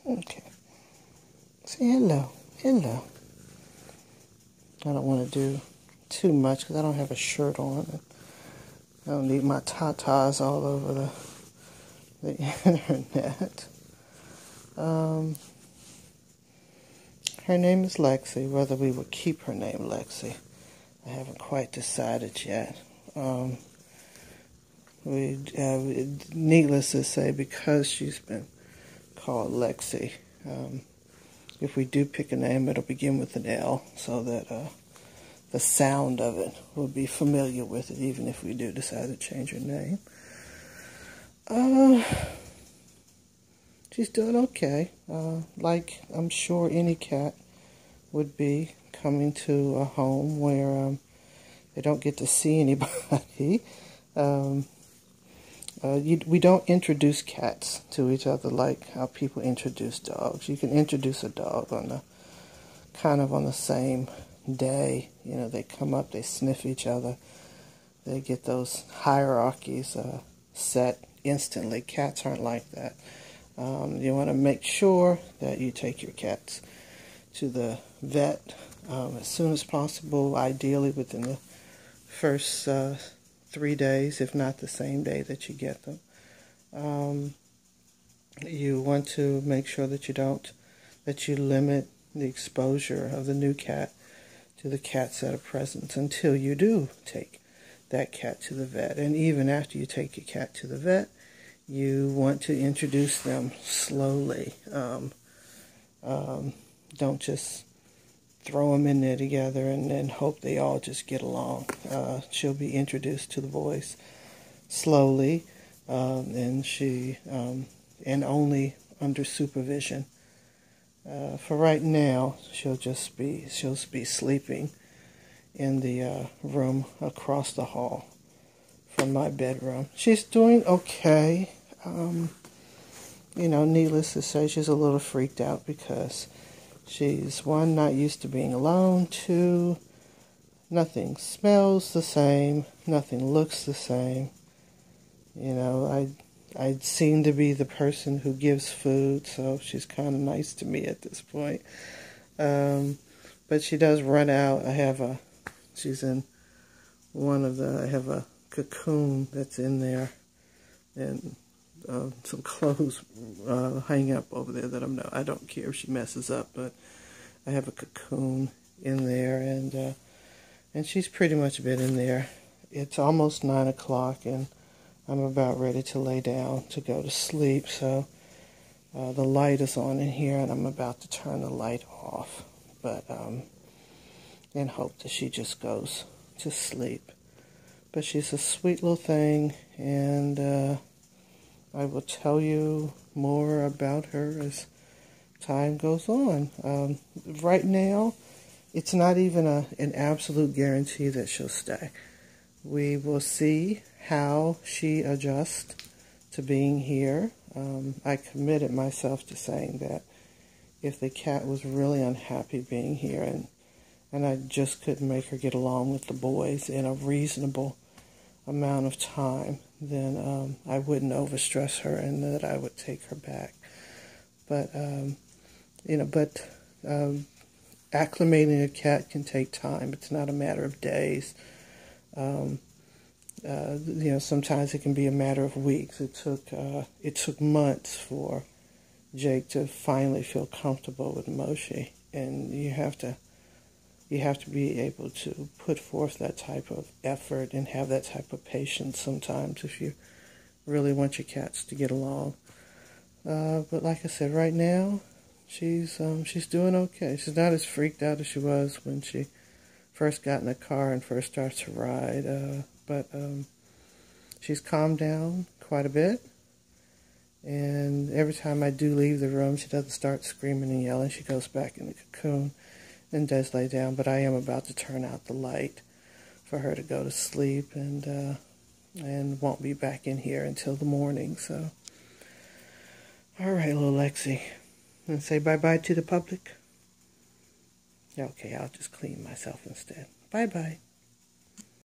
Okay. Say hello. Hello. I don't want to do too much because I don't have a shirt on. And I don't need my tatas all over the internet. Her name is Lexi. Whether we would keep her name Lexi, I haven't quite decided yet. Needless to say, because she's been called Lexi, if we do pick a name, it'll begin with an L, so that the sound of it will be familiar with it, even if we do decide to change her name. She's doing okay, like I'm sure any cat would be, coming to a home where they don't get to see anybody. We don't introduce cats to each other like how people introduce dogs. You can introduce a dog on the same day. You know, they come up, they sniff each other, they get those hierarchies set instantly. Cats aren't like that. You want to make sure that you take your cats to the vet as soon as possible, ideally within the first 3 days, if not the same day that you get them. You want to make sure that you limit the exposure of the new cat to the cats that are present until you do take that cat to the vet. And even after you take your cat to the vet, you want to introduce them slowly. Don't just throw them in there together and then hope they all just get along. She'll be introduced to the boys slowly, and only under supervision. For right now, she'll be sleeping in the room across the hall from my bedroom. She's doing okay. Needless to say, she's a little freaked out because she's, one, not used to being alone, two, nothing smells the same, nothing looks the same. I seem to be the person who gives food, so she's kind of nice to me at this point. But she does run out. I have a cocoon that's in there, and some clothes hang up over there that I don't care if she messes up, but I have a cocoon in there, and she's pretty much been in there. It's almost 9 o'clock, and I'm about ready to lay down to go to sleep, so the light is on in here, and I'm about to turn the light off, but in hope that she just goes to sleep. But she's a sweet little thing, and I will tell you more about her as time goes on. Right now, it's not even an absolute guarantee that she'll stay. We will see how she adjusts to being here. I committed myself to saying that if the cat was really unhappy being here and I just couldn't make her get along with the boys in a reasonable amount of time, then I wouldn't overstress her and that I would take her back. But, acclimating a cat can take time. It's not a matter of days. Sometimes it can be a matter of weeks. It took months for Jake to finally feel comfortable with Moshi, and you have to be able to put forth that type of effort and have that type of patience sometimes if you really want your cats to get along. But like I said, right now she's doing okay. She's not as freaked out as she was when she first got in the car and first started to ride. But she's calmed down quite a bit. And every time I do leave the room, she doesn't start screaming and yelling. She goes back in the cocoon and does lay down. But I am about to turn out the light for her to go to sleep, and won't be back in here until the morning. So, all right, little Lexi. And say bye-bye to the public. Okay, I'll just clean myself instead. Bye-bye.